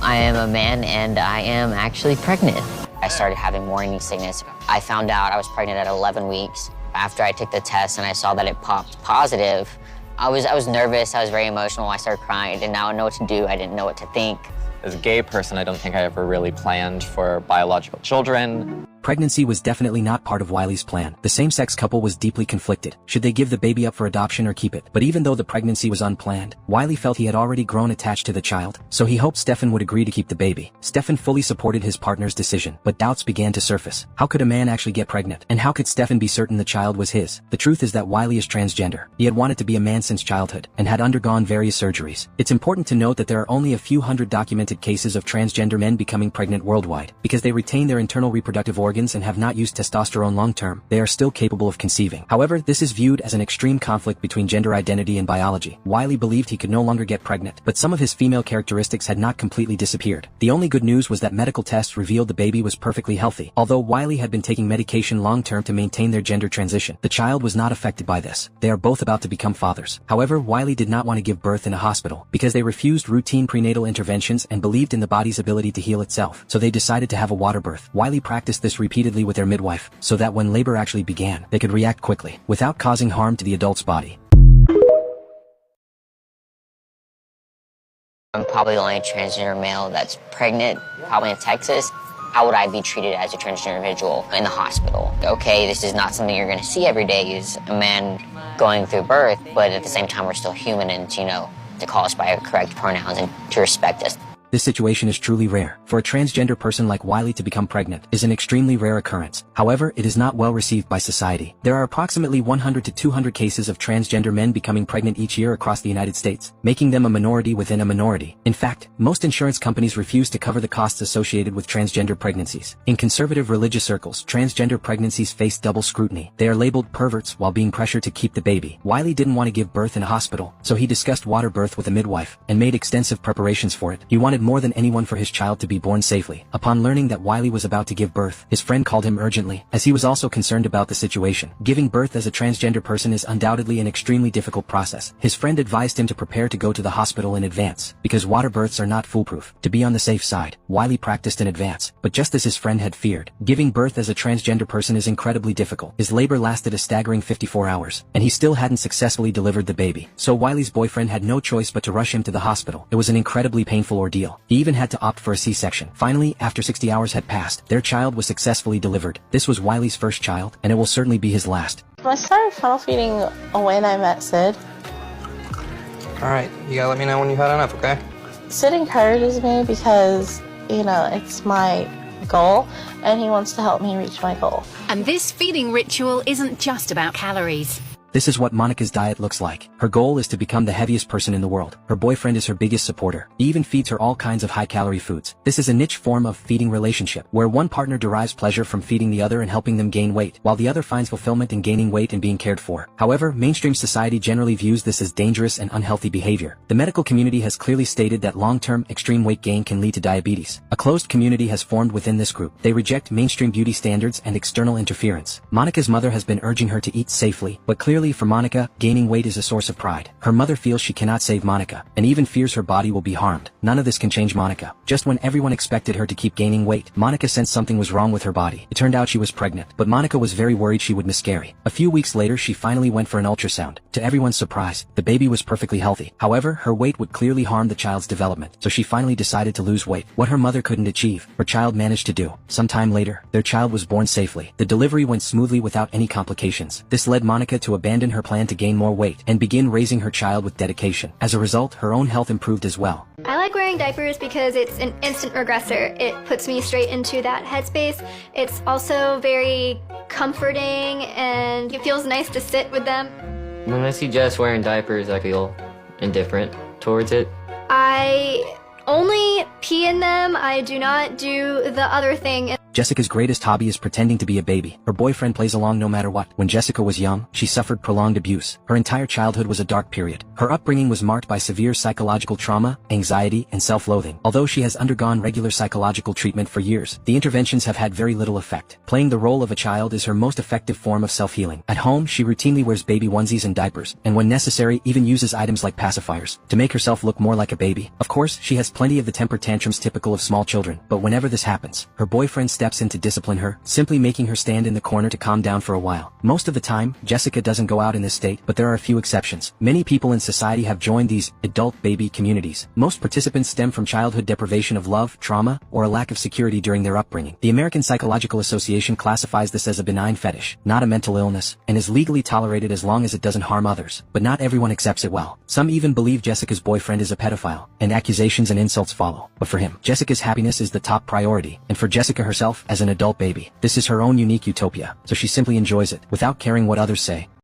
I am a man and I am actually pregnant. I started having morning sickness. I found out I was pregnant at 11 weeks. After I took the test and I saw that it popped positive, I was nervous, I was very emotional, I started crying. I did not know what to do, I didn't know what to think. As a gay person, I don't think I ever really planned for biological children. Pregnancy was definitely not part of Wiley's plan. The same-sex couple was deeply conflicted. Should they give the baby up for adoption or keep it? But even though the pregnancy was unplanned, Wiley felt he had already grown attached to the child, so he hoped Stefan would agree to keep the baby. Stefan fully supported his partner's decision, but doubts began to surface. How could a man actually get pregnant? And how could Stefan be certain the child was his? The truth is that Wiley is transgender. He had wanted to be a man since childhood, and had undergone various surgeries. It's important to note that there are only a few hundred documented cases of transgender men becoming pregnant worldwide. Because they retain their internal reproductive organs and have not used testosterone long-term, they are still capable of conceiving. However, this is viewed as an extreme conflict between gender identity and biology. Wiley believed he could no longer get pregnant, but some of his female characteristics had not completely disappeared. The only good news was that medical tests revealed the baby was perfectly healthy. Although Wiley had been taking medication long-term to maintain their gender transition, the child was not affected by this. They are both about to become fathers. However, Wiley did not want to give birth in a hospital, because they refused routine prenatal interventions and believed in the body's ability to heal itself, so they decided to have a water birth. Wiley practiced this repeatedly with their midwife, so that when labor actually began, they could react quickly, without causing harm to the adult's body. I'm probably the only transgender male that's pregnant, probably in Texas. How would I be treated as a transgender individual in the hospital? Okay, this is not something you're gonna see every day, is a man going through birth, but at the same time, we're still human and, to call us by our correct pronouns and to respect us. This situation is truly rare. For a transgender person like Wiley to become pregnant is an extremely rare occurrence. However, it is not well received by society. There are approximately 100 to 200 cases of transgender men becoming pregnant each year across the United States, making them a minority within a minority. In fact, most insurance companies refuse to cover the costs associated with transgender pregnancies. In conservative religious circles, transgender pregnancies face double scrutiny. They are labeled perverts while being pressured to keep the baby. Wiley didn't want to give birth in a hospital, so he discussed water birth with a midwife and made extensive preparations for it. He wanted more than anyone for his child to be born safely. Upon learning that Wiley was about to give birth, his friend called him urgently, as he was also concerned about the situation. Giving birth as a transgender person is undoubtedly an extremely difficult process. His friend advised him to prepare to go to the hospital in advance, because water births are not foolproof. To be on the safe side, Wiley practiced in advance, but just as his friend had feared, giving birth as a transgender person is incredibly difficult. His labor lasted a staggering 54 hours, and he still hadn't successfully delivered the baby. So Wiley's boyfriend had no choice but to rush him to the hospital. It was an incredibly painful ordeal. He even had to opt for a C-section. Finally, after 60 hours had passed, their child was successfully delivered. This was Wiley's first child, and it will certainly be his last. I started funnel feeding when I met Sid. Alright, you gotta let me know when you've had enough, okay? Sid encourages me because, it's my goal, and he wants to help me reach my goal. And this feeding ritual isn't just about calories. This is what Monica's diet looks like. Her goal is to become the heaviest person in the world. Her boyfriend is her biggest supporter. He even feeds her all kinds of high-calorie foods. This is a niche form of feeding relationship, where one partner derives pleasure from feeding the other and helping them gain weight, while the other finds fulfillment in gaining weight and being cared for. However, mainstream society generally views this as dangerous and unhealthy behavior. The medical community has clearly stated that long-term extreme weight gain can lead to diabetes. A closed community has formed within this group. They reject mainstream beauty standards and external interference. Monica's mother has been urging her to eat safely, but clearly for Monica, gaining weight is a source of pride. Her mother feels she cannot save Monica, and even fears her body will be harmed. None of this can change Monica. Just when everyone expected her to keep gaining weight, Monica sensed something was wrong with her body. It turned out she was pregnant, but Monica was very worried she would miscarry. A few weeks later, she finally went for an ultrasound. To everyone's surprise, the baby was perfectly healthy. However, her weight would clearly harm the child's development, so she finally decided to lose weight. What her mother couldn't achieve, her child managed to do. Some time later, their child was born safely. The delivery went smoothly without any complications. This led Monica to abandon her plan to gain more weight and begin raising her child with dedication. As a result, her own health improved as well. I like wearing diapers because it's an instant regressor. It puts me straight into that headspace. It's also very comforting and it feels nice to sit with them. When I see Jess wearing diapers, I feel indifferent towards it. I only pee in them. I do not do the other thing. Jessica's greatest hobby is pretending to be a baby. Her boyfriend plays along no matter what. When Jessica was young, she suffered prolonged abuse. Her entire childhood was a dark period. Her upbringing was marked by severe psychological trauma, anxiety, and self-loathing. Although she has undergone regular psychological treatment for years, the interventions have had very little effect. Playing the role of a child is her most effective form of self-healing. At home, she routinely wears baby onesies and diapers, and when necessary, even uses items like pacifiers to make herself look more like a baby. Of course, she has plenty of the temper tantrums typical of small children, but whenever this happens, her boyfriend steps in to discipline her, simply making her stand in the corner to calm down for a while. Most of the time, Jessica doesn't go out in this state, but there are a few exceptions. Many people in society have joined these adult baby communities. Most participants stem from childhood deprivation of love, trauma, or a lack of security during their upbringing. The American Psychological Association classifies this as a benign fetish, not a mental illness, and is legally tolerated as long as it doesn't harm others. But not everyone accepts it well. Some even believe Jessica's boyfriend is a pedophile, and accusations and insults follow. But for him, Jessica's happiness is the top priority, and for Jessica herself, as an adult baby, this is her own unique utopia, so she simply enjoys it, without caring what others say.